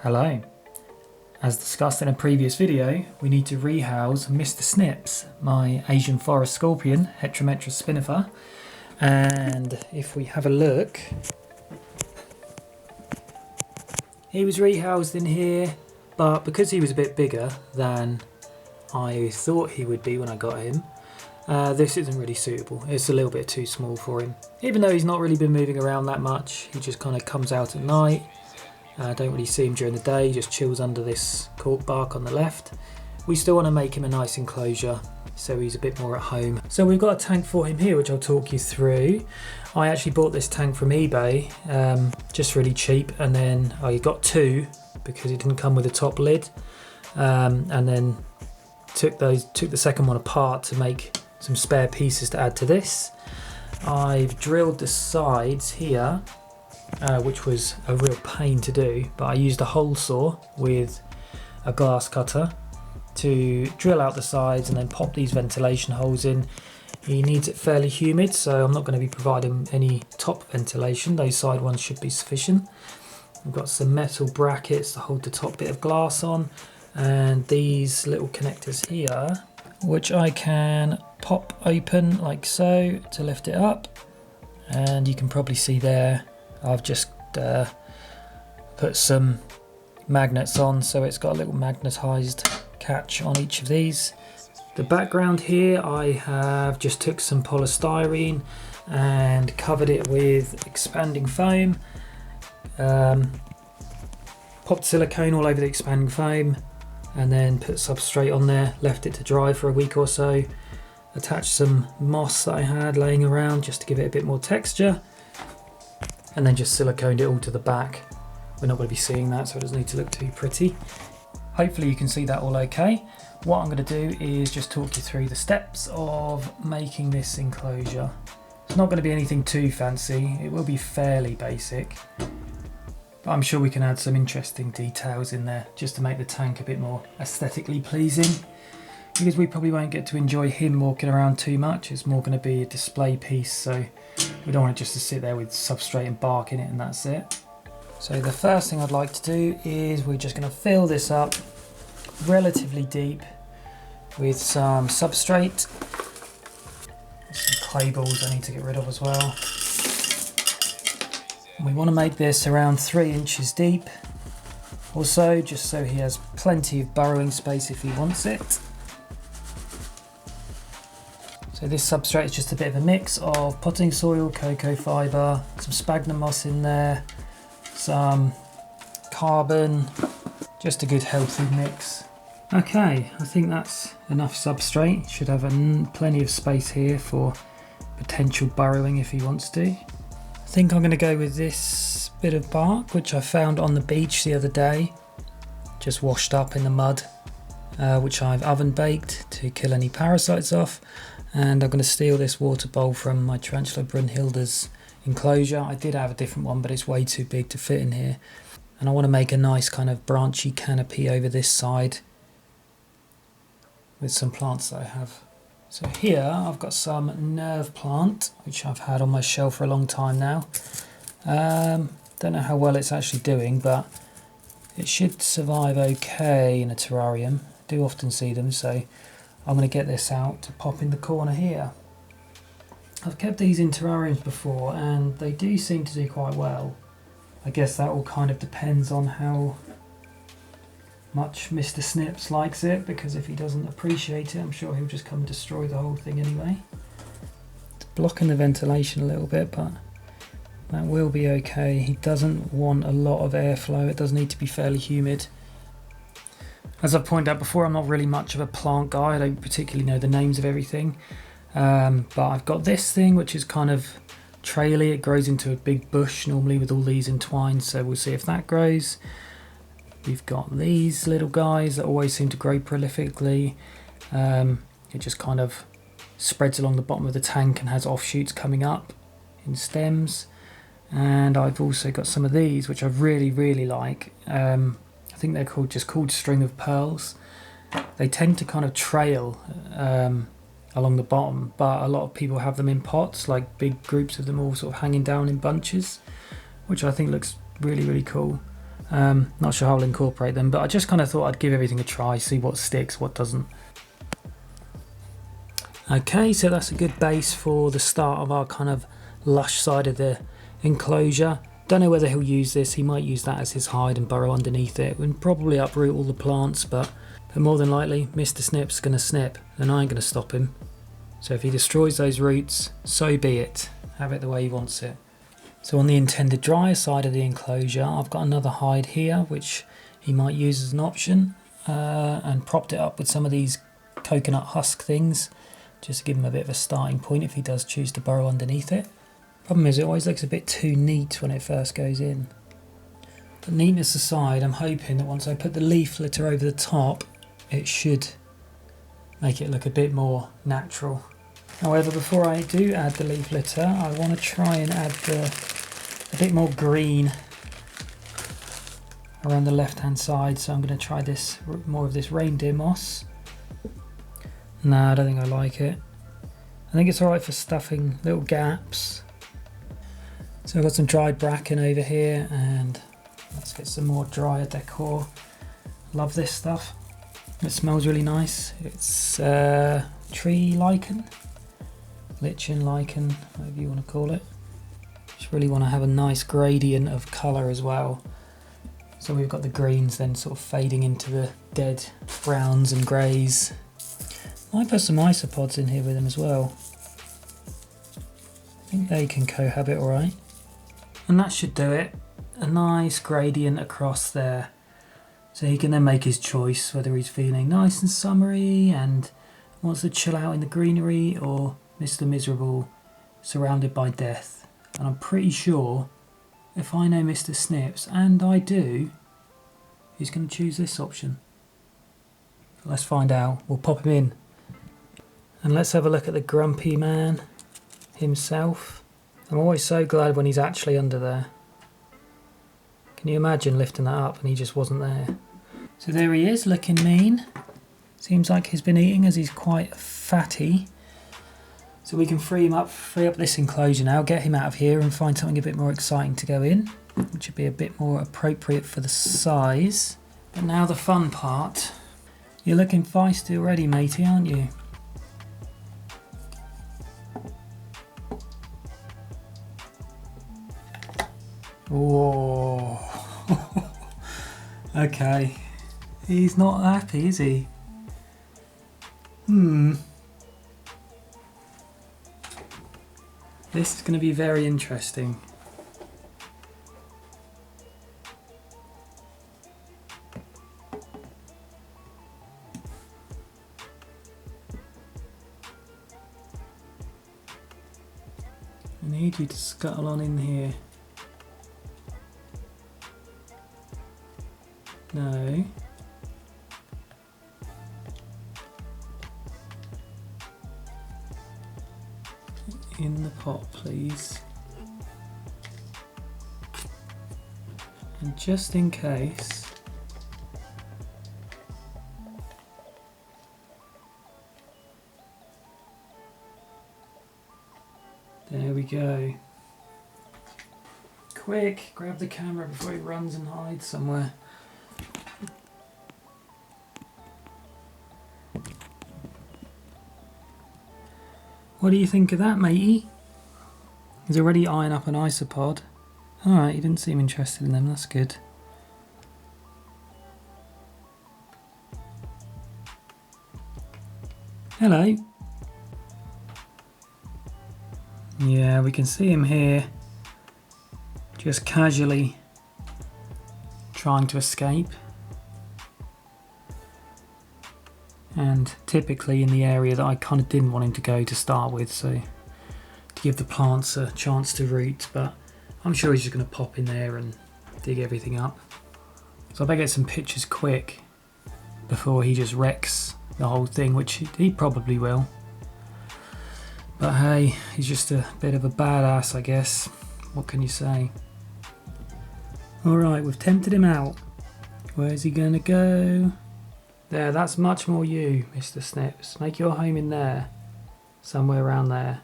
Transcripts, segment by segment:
Hello. As discussed in a previous video, we need to rehouse Mr. Snips, my Asian forest scorpion, Heterometrus spinifer. And if we have a look, he was rehoused in here, but because he was a bit bigger than I thought he would be when I got him, this isn't really suitable. It's a little bit too small for him. Even though he's not really been moving around that much, he just kind of comes out at night. Don't really see him during the day, he just chills under this cork bark on the left. We still want to make him a nice enclosure so he's a bit more at home. So we've got a tank for him here which I'll talk you through. I actually bought this tank from eBay, just really cheap, and then I got two because it didn't come with a top lid, and then took the second one apart to make some spare pieces to add to this. I've drilled the sides here, which was a real pain to do, but I used a hole saw with a glass cutter to drill out the sides and then pop these ventilation holes in. He needs it fairly humid, so I'm not going to be providing any top ventilation. Those side ones should be sufficient. I've got some metal brackets to hold the top bit of glass on, and these little connectors here which I can pop open like so to lift it up, and you can probably see there I've just put some magnets on, so it's got a little magnetized catch on each of these. The background here, I have just took some polystyrene and covered it with expanding foam, popped silicone all over the expanding foam, and then put substrate on there, left it to dry for a week or so, attached some moss that I had laying around just to give it a bit more texture, and then just siliconed it all to the back. We're not going to be seeing that, so it doesn't need to look too pretty. Hopefully you can see that all okay. What I'm going to do is just talk you through the steps of making this enclosure. It's not going to be anything too fancy, it will be fairly basic, but I'm sure we can add some interesting details in there just to make the tank a bit more aesthetically pleasing, because we probably won't get to enjoy him walking around too much. It's more going to be a display piece, so we don't want it just to sit there with substrate and bark in it and that's it. So the first thing I'd like to do is we're just going to fill this up relatively deep with some substrate. Some clay balls I need to get rid of as well. We want to make this around 3 inches deep or so, just so he has plenty of burrowing space if he wants it. So this substrate is just a bit of a mix of potting soil, cocoa fibre, some sphagnum moss in there, some carbon, just a good healthy mix. Okay, I think that's enough substrate. Should have plenty of space here for potential burrowing if he wants to. I think I'm going to go with this bit of bark which I found on the beach the other day, just washed up in the mud, which I've oven baked to kill any parasites off. And I'm going to steal this water bowl from my Tarantula Brunhilde's enclosure. I did have a different one, but it's way too big to fit in here. And I want to make a nice kind of branchy canopy over this side with some plants that I have. So here I've got some nerve plant, which I've had on my shelf for a long time now. Don't know how well it's actually doing, but it should survive okay in a terrarium. I do often see them, so I'm going to get this out to pop in the corner here. I've kept these in terrariums before and they do seem to do quite well. I guess that all kind of depends on how much Mr. Snips likes it, because if he doesn't appreciate it, I'm sure he'll just come and destroy the whole thing anyway. It's blocking the ventilation a little bit, but that will be okay. He doesn't want a lot of airflow, it does need to be fairly humid. As I've pointed out before, I'm not really much of a plant guy, I don't particularly know the names of everything. But I've got this thing which is kind of traily, it grows into a big bush normally with all these entwined, so we'll see if that grows. We've got these little guys that always seem to grow prolifically. It just kind of spreads along the bottom of the tank and has offshoots coming up in stems. And I've also got some of these which I really like. I think they're called string of pearls. They tend to kind of trail along the bottom, but a lot of people have them in pots, like big groups of them all sort of hanging down in bunches, which I think looks really cool. Not sure how I'll incorporate them, but I just kind of thought I'd give everything a try, see what sticks, what doesn't. Okay, so that's a good base for the start of our kind of lush side of the enclosure. Don't know whether he'll use this. He might use that as his hide and burrow underneath it and probably uproot all the plants, but more than likely Mr. Snip's going to snip and I ain't going to stop him. So if he destroys those roots, so be it. Have it the way he wants it. So on the intended drier side of the enclosure, I've got another hide here which he might use as an option, and propped it up with some of these coconut husk things just to give him a bit of a starting point if he does choose to burrow underneath it. Problem is, it always looks a bit too neat when it first goes in. But neatness aside, I'm hoping that once I put the leaf litter over the top, it should make it look a bit more natural. However, before I do add the leaf litter, I want to try and add a bit more green around the left hand side. So I'm going to try this, more of this reindeer moss. No, I don't think I like it. I think it's alright for stuffing little gaps. So I've got some dried bracken over here, and let's get some more drier decor. Love this stuff. It smells really nice. It's tree lichen, lichen, lichen, whatever you want to call it. Just really want to have a nice gradient of colour as well. So we've got the greens then sort of fading into the dead browns and greys. Might put some isopods in here with them as well. I think they can cohabit alright. And that should do it. A nice gradient across there. So he can then make his choice whether he's feeling nice and summery and wants to chill out in the greenery, or Mr. Miserable surrounded by death. And I'm pretty sure if I know Mr. Snips, and I do, he's going to choose this option. Let's find out. We'll pop him in. And let's have a look at the grumpy man himself. I'm always so glad when he's actually under there. Can you imagine lifting that up and he just wasn't there? So there he is, looking mean. Seems like he's been eating as he's quite fatty. So we can free up this enclosure now, get him out of here and find something a bit more exciting to go in, which would be a bit more appropriate for the size. But now the fun part. You're looking feisty already, matey, aren't you? Whoa. Okay. He's not happy, is he? This is going to be very interesting. I need you to scuttle on in here. No. In the pot, please. And just in case, there we go. Quick, grab the camera before he runs and hides somewhere. What do you think of that, matey? He's already eyeing up an isopod. Alright, he didn't seem interested in them, that's good. Hello. Yeah, we can see him here, just casually trying to escape. And typically in the area that I kind of didn't want him to go to start with, so to give the plants a chance to root, but I'm sure he's just going to pop in there and dig everything up. So I better get some pictures quick before he just wrecks the whole thing, which he probably will. But hey, he's just a bit of a badass, I guess. What can you say? Alright, we've tempted him out. Where's he going to go? There, that's much more you, Mr. Snips. Make your home in there. Somewhere around there.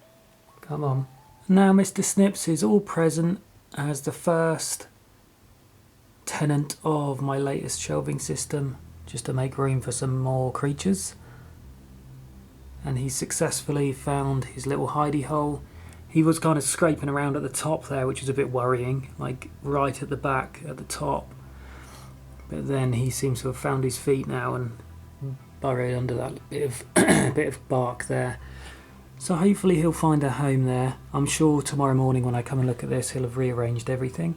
Come on. Now Mr. Snips is all present as the first tenant of my latest shelving system, just to make room for some more creatures. And he's successfully found his little hidey hole. He was kind of scraping around at the top there, which is a bit worrying, like right at the back at the top. But then he seems to have found his feet now and burrowed under that bit of bit of bark there. So hopefully he'll find a home there. I'm sure tomorrow morning when I come and look at this, he'll have rearranged everything.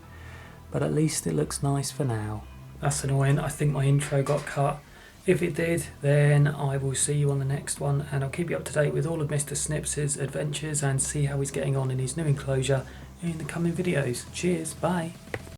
But at least it looks nice for now. That's annoying. I think my intro got cut. If it did, then I will see you on the next one, and I'll keep you up to date with all of Mr. Snips' adventures and see how he's getting on in his new enclosure in the coming videos. Cheers, bye.